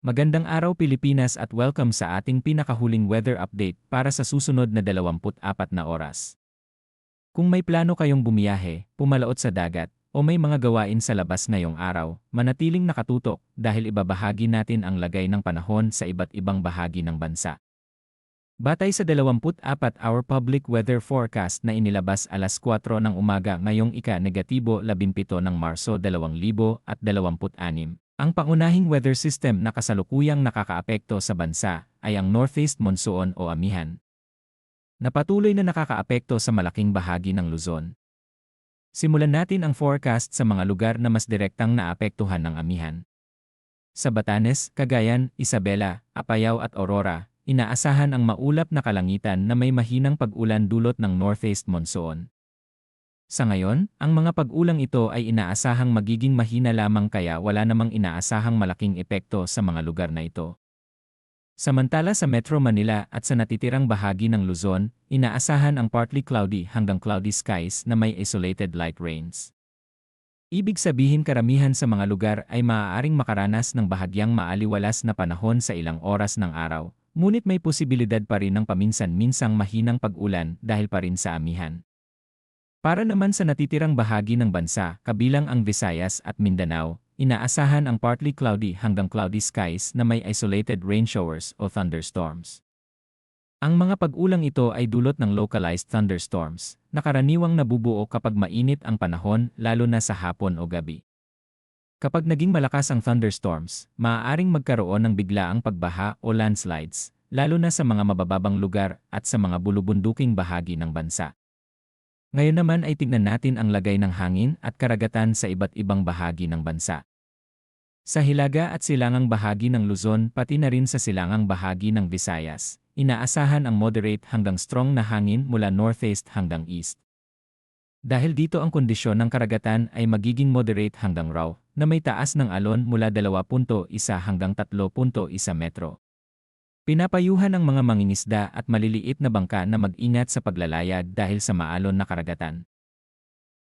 Magandang araw Pilipinas at welcome sa ating pinakahuling weather update para sa susunod na 24 na oras. Kung may plano kayong bumiyahe, pumalaot sa dagat, o may mga gawain sa labas ngayong araw, manatiling nakatutok dahil ibabahagi natin ang lagay ng panahon sa iba't ibang bahagi ng bansa. Batay sa 24-hour public weather forecast na inilabas alas 4 ng umaga ngayong ika-17 ng Marso 2026, ang pangunahing weather system na kasalukuyang nakakaapekto sa bansa ay ang Northeast Monsoon o amihan, na patuloy na nakakaapekto sa malaking bahagi ng Luzon. Simulan natin ang forecast sa mga lugar na mas direktang naapektuhan ng amihan. Sa Batanes, Cagayan, Isabela, Apayao at Aurora, inaasahan ang maulap na kalangitan na may mahinang pag-ulan dulot ng Northeast Monsoon. Sa ngayon, ang mga pag-ulang ito ay inaasahang magiging mahina lamang kaya wala namang inaasahang malaking epekto sa mga lugar na ito. Samantala sa Metro Manila at sa natitirang bahagi ng Luzon, inaasahan ang partly cloudy hanggang cloudy skies na may isolated light rains. Ibig sabihin karamihan sa mga lugar ay maaaring makaranas ng bahagyang maaliwalas na panahon sa ilang oras ng araw, ngunit may posibilidad pa rin ng paminsan-minsang mahinang pag-ulan dahil pa rin sa amihan. Para naman sa natitirang bahagi ng bansa, kabilang ang Visayas at Mindanao, inaasahan ang partly cloudy hanggang cloudy skies na may isolated rain showers o thunderstorms. Ang mga pag-ulang ito ay dulot ng localized thunderstorms, na karaniwang nabubuo kapag mainit ang panahon lalo na sa hapon o gabi. Kapag naging malakas ang thunderstorms, maaaring magkaroon ng biglaang pagbaha o landslides, lalo na sa mga mabababang lugar at sa mga bulubunduking bahagi ng bansa. Ngayon naman ay tignan natin ang lagay ng hangin at karagatan sa iba't ibang bahagi ng bansa. Sa hilaga at silangang bahagi ng Luzon pati na rin sa silangang bahagi ng Visayas, inaasahan ang moderate hanggang strong na hangin mula northeast hanggang east. Dahil dito ang kondisyon ng karagatan ay magiging moderate hanggang raw, na may taas ng alon mula 2.1 hanggang 3.1 metro. Pinapayuhan ang mga mangingisda at maliliit na bangka na mag-ingat sa paglalayag dahil sa maalon na karagatan.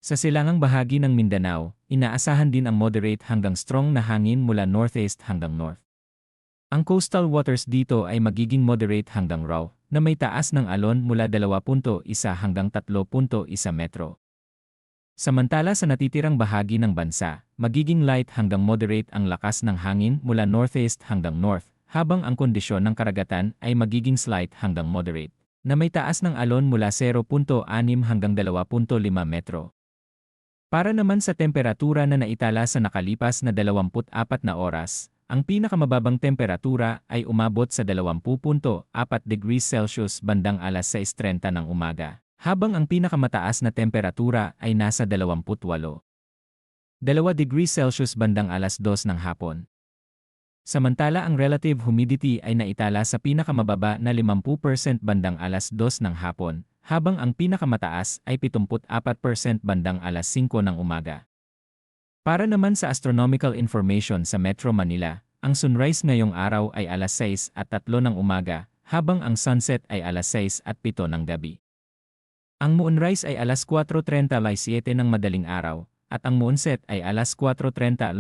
Sa silangang bahagi ng Mindanao, inaasahan din ang moderate hanggang strong na hangin mula northeast hanggang north. Ang coastal waters dito ay magiging moderate hanggang raw, na may taas ng alon mula 2.1 hanggang 3.1 metro. Samantala sa natitirang bahagi ng bansa, magiging light hanggang moderate ang lakas ng hangin mula northeast hanggang north, habang ang kondisyon ng karagatan ay magiging slight hanggang moderate, na may taas ng alon mula 0.6 hanggang 2.5 metro. Para naman sa temperatura na naitala sa nakalipas na 24 na oras, ang pinakamababang temperatura ay umabot sa 20.4 degrees Celsius bandang alas 6:30 ng umaga, habang ang pinakamataas na temperatura ay nasa 28.2 degrees Celsius bandang alas 2 ng hapon. Samantala ang relative humidity ay naitala sa pinakamababa na 50% bandang alas 2 ng hapon, habang ang pinakamataas ay 74% bandang alas 5 ng umaga. Para naman sa astronomical information sa Metro Manila, ang sunrise ngayong araw ay alas 6:03 ng umaga, habang ang sunset ay alas 6:07 ng gabi. Ang moonrise ay alas 4:37 ng madaling araw, at ang moonset ay alas 4:34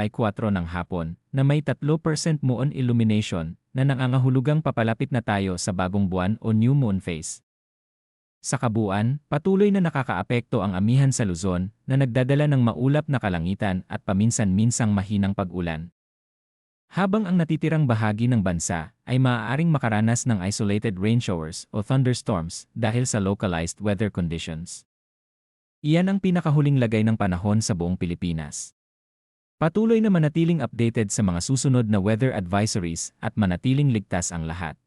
ng hapon, na may 3% moon illumination, na nangangahulugang papalapit na tayo sa bagong buwan o new moon phase. Sa kabuuan, patuloy na nakakaapekto ang amihan sa Luzon, na nagdadala ng maulap na kalangitan at paminsan-minsang mahinang pag-ulan. Habang ang natitirang bahagi ng bansa ay maaaring makaranas ng isolated rain showers o thunderstorms dahil sa localized weather conditions. Iyan ang pinakahuling lagay ng panahon sa buong Pilipinas. Patuloy na manatiling updated sa mga susunod na weather advisories at manatiling ligtas ang lahat.